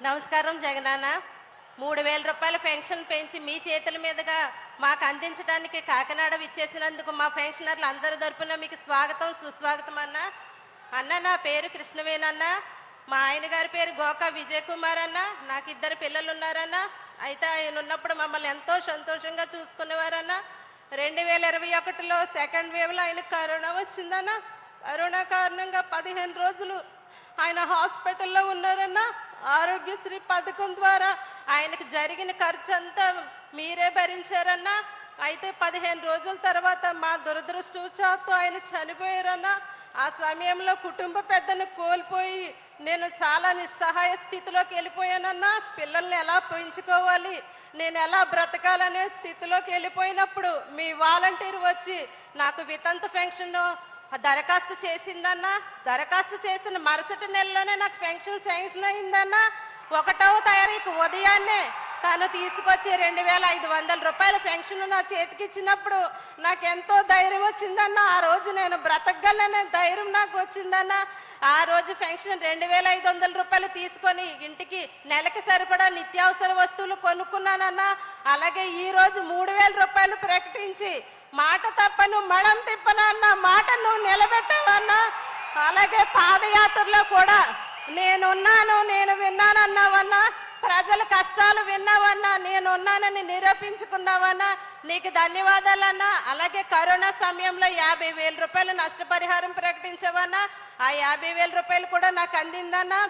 నమస్కారం జగనన్న. 3000 రూపాయల పెన్షన్ పెంచి మీ చేతుల మీదుగా మాకు అందించడానికి కాకినాడ విచ్చేసినందుకు మా పెన్షనర్లు అందరి తరపున మీకు స్వాగతం సుస్వాగతం అన్న. అన్న నా పేరు కృష్ణవేణన్న. మా ఆయన గారి పేరు గోకా విజయ్ కుమార్ అన్న. నాకు 2 పిల్లలు ఉన్నారన్న. అయితే ఆయన ఉన్నప్పుడు మమ్మల్ని ఎంతో సంతోషంగా చూసుకునేవారన్న. 2021లో సెకండ్ వేవ్లో ఆయనకు కరోనా వచ్చిందన్న. కరోనా కారణంగా 15 రోజులు ఆయన హాస్పిటల్లో ఉన్నారన్న. ఆరోగ్యశ్రీ పథకం ద్వారా ఆయనకు జరిగిన ఖర్చు అంతా మీరే భరించారన్నా. అయితే 15 రోజుల తర్వాత మా దురదృష్టవశాత్తు ఆయన చనిపోయారన్నా. ఆ సమయంలో కుటుంబ పెద్దను కోల్పోయి నేను చాలా నిస్సహాయ స్థితిలోకి వెళ్ళిపోయానన్నా. పిల్లల్ని ఎలా పెంచుకోవాలి, నేను ఎలా బ్రతకాలనే స్థితిలోకి వెళ్ళిపోయినప్పుడు మీ వాలంటీర్ వచ్చి నాకు వితంతు పెన్షన్ దరఖాస్తు చేసిందన్నా. దరఖాస్తు చేసిన మరుసటి నెలలోనే నాకు పెన్షన్ శాంక్షన్ అయిందన్నా. 1వ తారీఖు ఉదయాన్నే తను తీసుకొచ్చి 2500 రూపాయల పెన్షన్ నా చేతికి ఇచ్చినప్పుడు నాకెంతో ధైర్యం వచ్చిందన్నా. ఆ రోజు నేను బ్రతకగలనే ధైర్యం నాకు వచ్చిందన్నా. ఆ రోజు పెన్షన్ 2500 రూపాయలు తీసుకొని ఇంటికి నెలకి సరిపడా నిత్యావసర వస్తువులు కొనుక్కున్నానన్నా. అలాగే ఈ రోజు 3000 రూపాయలు ప్రకటించి మాట తప్పను మడం తిప్పను అన్న మాట నువ్వు నిలబెట్టావన్నా. అలాగే పాదయాత్రలో కూడా నేనున్నాను, నేను విన్నానన్నావన్నా. ప్రజల కష్టాలు విన్నావన్నా, నేనున్నానని నిరూపించుకున్నావన్నా. నీకు ధన్యవాదాలన్నా. అలాగే కరోనా సమయంలో 50,000 రూపాయలు నష్టపరిహారం ప్రకటించావన్నా. ఆ 50,000 రూపాయలు కూడా నాకు అందిందన్నా.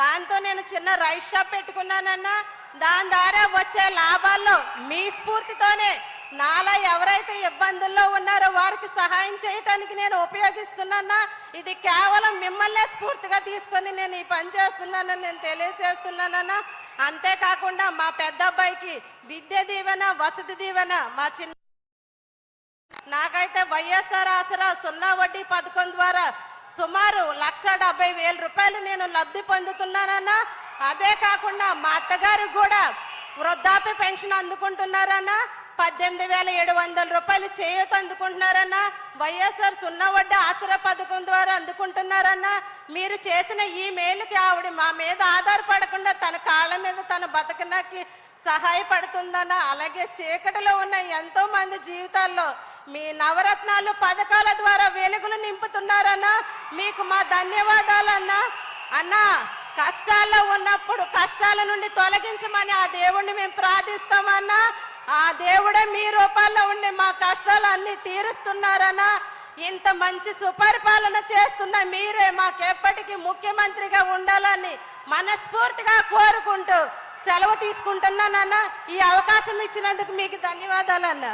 దాంతో నేను చిన్న రైస్ షాప్ పెట్టుకున్నానన్నా. దాని ద్వారా వచ్చే లాభాల్లో మీ స్ఫూర్తితోనే నాలా ఎవరైతే ఇబ్బందుల్లో ఉన్నారో వారికి సహాయం చేయటానికి నేను ఉపయోగిస్తున్నానా. ఇది కేవలం మిమ్మల్నే స్ఫూర్తిగా తీసుకొని నేను ఈ పని చేస్తున్నానని నేను తెలియజేస్తున్నానన్నా. అంతేకాకుండా మా పెద్ద అబ్బాయికి విద్య దీవెన, వసతి దీవెన మా చిన్న నాకైతే వైఎస్ఆర్ ఆసరా 0 వడ్డీ పథకం ద్వారా సుమారు 1,70,000 రూపాయలు నేను లబ్ధి పొందుతున్నానన్నా. అదే కాకుండా మా అత్తగారు కూడా వృద్ధాప్య పెన్షన్ అందుకుంటున్నారన్నా. 18,700 రూపాయలు చేయూత అందుకుంటున్నారన్నా. వైఎస్ఆర్ 0 వడ్డీ ఆసరా పథకం ద్వారా అందుకుంటున్నారన్నా. మీరు చేసిన ఈ మేలుకి ఆవిడ మా మీద ఆధారపడకుండా తన కాళ్ళ మీద తన బతకడానికి సహాయపడుతుందన్నా. అలాగే చీకటిలో ఉన్న ఎంతో మంది జీవితాల్లో మీ నవరత్నాలు పథకాల ద్వారా వెలుగులు నింపుతున్నారన్నా. మీకు మా ధన్యవాదాలన్నా. అన్నా, కష్టాల్లో ఉన్నప్పుడు కష్టాల నుండి తొలగించమని ఆ దేవుణ్ణి మేము ప్రార్థిస్తామన్నా. ఆ దేవుడే మీ రూపాల్లో ఉండి మా కష్టాలు అన్ని తీరుస్తున్నారన్నా. ఇంత మంచి సుపరిపాలన చేస్తున్న మీరే మాకెప్పటికీ ముఖ్యమంత్రిగా ఉండాలని మనస్ఫూర్తిగా కోరుకుంటూ సెలవు తీసుకుంటున్నానన్నా. ఈ అవకాశం ఇచ్చినందుకు మీకు ధన్యవాదాలన్నా.